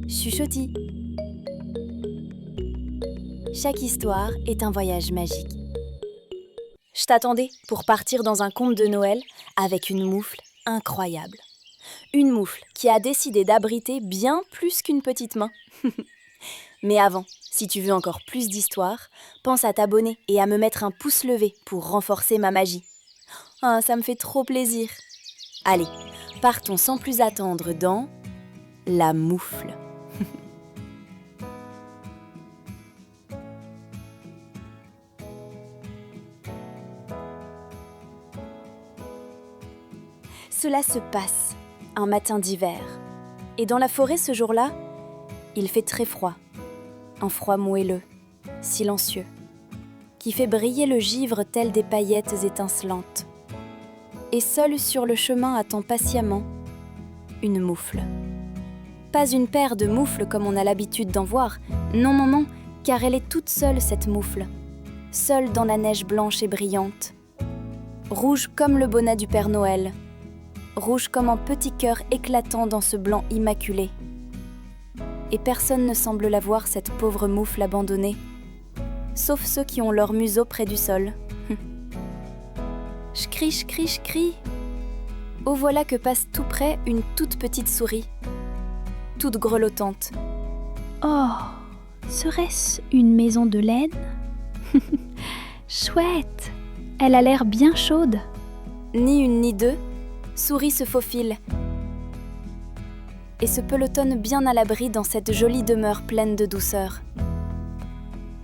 Chuchotis. Chaque histoire est un voyage magique. Je t'attendais pour partir dans un conte de Noël avec une moufle incroyable. Une moufle qui a décidé d'abriter bien plus qu'une petite main. Mais avant, si tu veux encore plus d'histoires, pense à t'abonner et à me mettre un pouce levé pour renforcer ma magie. Ah, ça me fait trop plaisir. Allez, partons sans plus attendre dans La Moufle. Cela se passe un matin d'hiver. Et dans la forêt ce jour-là, il fait très froid. Un froid moelleux, silencieux, qui fait briller le givre tel des paillettes étincelantes. Et seule sur le chemin attend patiemment une moufle. Pas une paire de moufles comme on a l'habitude d'en voir. Non, non, non, car elle est toute seule cette moufle. Seule dans la neige blanche et brillante. Rouge comme le bonnet du Père Noël. Rouge comme un petit cœur éclatant dans ce blanc immaculé. Et personne ne semble la voir, cette pauvre moufle abandonnée, sauf ceux qui ont leur museau près du sol. Je crie. Oh, voilà que passe tout près une toute petite souris, toute grelottante. Oh, serait-ce une maison de laine? Chouette, elle a l'air bien chaude. Ni une ni deux, Souris se faufile et se pelotonne bien à l'abri dans cette jolie demeure pleine de douceur.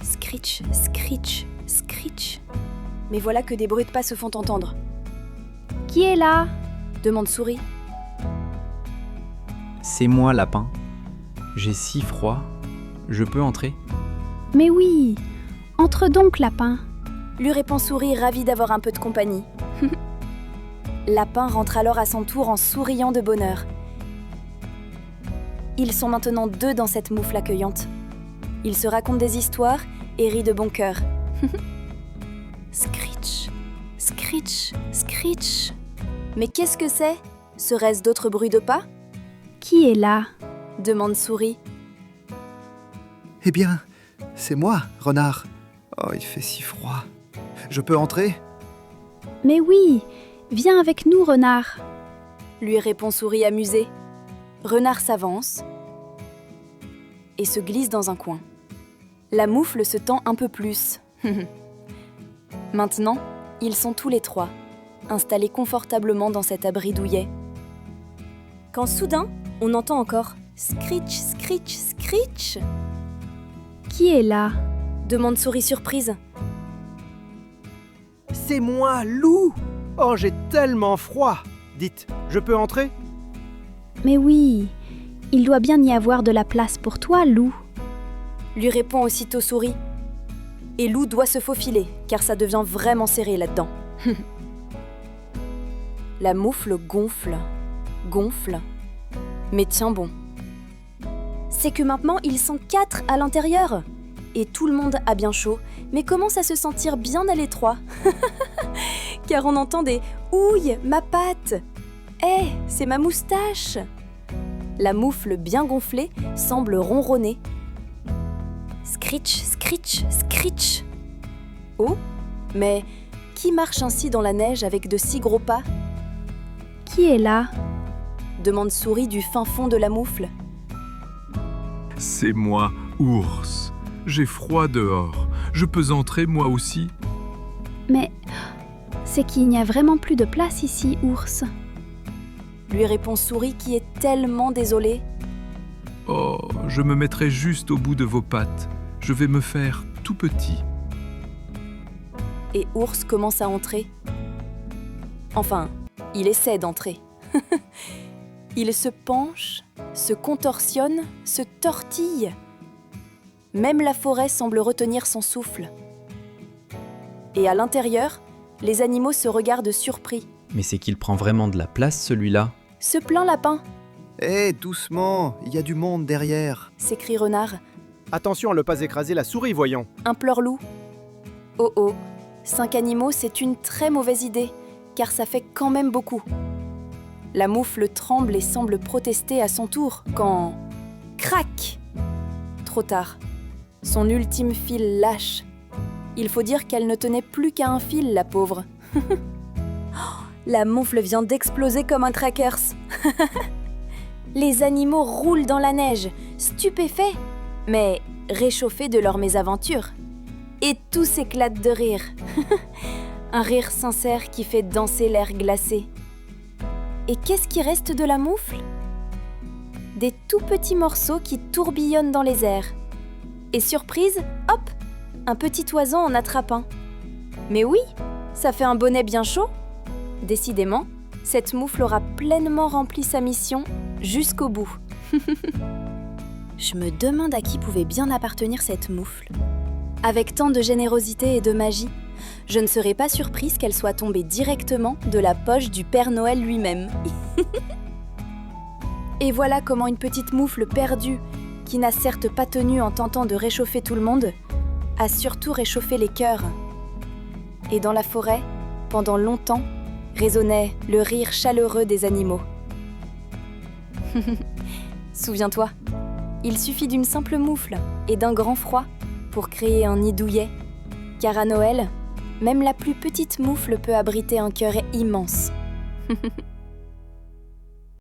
Scritch, scritch, scritch. Mais voilà que des bruits de pas se font entendre. Qui est là? Demande Souris. C'est moi, Lapin. J'ai si froid. Je peux entrer? Mais oui, entre donc, Lapin. Lui répond Souris, ravie d'avoir un peu de compagnie. Lapin rentre alors à son tour en souriant de bonheur. Ils sont maintenant deux dans cette moufle accueillante. Ils se racontent des histoires et rient de bon cœur. Scritch, scritch, scritch. Mais qu'est-ce que c'est? Serait-ce d'autres bruits de pas? Qui est là? Demande Souris. Eh bien, c'est moi, Renard. Oh, il fait si froid. Je peux entrer? Mais oui, viens avec nous, Renard. Lui répond Souris amusée. Renard s'avance et se glisse dans un coin. La moufle se tend un peu plus. Maintenant, ils sont tous les trois, installés confortablement dans cet abri douillet. Quand soudain, on entend encore « scritch, scritch, scritch ». Qui est là? Demande Souris surprise. C'est moi, Loup! Oh, j'ai tellement froid! Dites, je peux entrer? Mais oui, il doit bien y avoir de la place pour toi, Loup. Lui répond aussitôt Souris. Et Loup doit se faufiler, car ça devient vraiment serré là-dedans. La moufle gonfle, gonfle, mais tient bon. C'est que maintenant, ils sont 4 à l'intérieur. Et tout le monde a bien chaud, mais commence à se sentir bien à l'étroit. Car on entend des « Ouille, ma patte !»« Eh, c'est ma moustache !» La moufle bien gonflée semble ronronner. Scritch, scritch, scritch. Oh, mais qui marche ainsi dans la neige avec de si gros pas? Qui est là? Demande Souris du fin fond de la moufle. C'est moi, Ours. J'ai froid dehors. Je peux entrer moi aussi? Mais c'est qu'il n'y a vraiment plus de place ici, Ours. Lui répond Souris qui est tellement désolée. Oh, je me mettrai juste au bout de vos pattes. Je vais me faire tout petit. Et Ours commence à entrer. Enfin, il essaie d'entrer. Il se penche, se contorsionne, se tortille. Même la forêt semble retenir son souffle. Et à l'intérieur, les animaux se regardent surpris. Mais c'est qu'il prend vraiment de la place, celui-là. Se plaint Lapin, Eh, doucement, il y a du monde derrière. s'écrie Renard. Attention à ne pas écraser la souris, voyons. Implore Loup. Oh oh, 5 animaux, c'est une très mauvaise idée, car ça fait quand même beaucoup. La moufle tremble et semble protester à son tour, quand... Crac! Trop tard. Son ultime fil lâche. Il faut dire qu'elle ne tenait plus qu'à un fil, la pauvre. La moufle vient d'exploser comme un crackers. Les animaux roulent dans la neige, stupéfaits, mais réchauffés de leur mésaventure. Et tous éclatent de rire. Un rire sincère qui fait danser l'air glacé. Et qu'est-ce qui reste de la moufle? Des tout petits morceaux qui tourbillonnent dans les airs. Et surprise, hop, un petit oiseau en attrape un. Mais oui, ça fait un bonnet bien chaud. Décidément, cette moufle aura pleinement rempli sa mission jusqu'au bout. Je me demande à qui pouvait bien appartenir cette moufle. Avec tant de générosité et de magie, je ne serais pas surprise qu'elle soit tombée directement de la poche du Père Noël lui-même. Et voilà comment une petite moufle perdue, qui n'a certes pas tenu en tentant de réchauffer tout le monde, a surtout réchauffé les cœurs. Et dans la forêt, pendant longtemps, résonnait le rire chaleureux des animaux. Souviens-toi, il suffit d'une simple moufle et d'un grand froid pour créer un nid douillet, car à Noël, même la plus petite moufle peut abriter un cœur immense.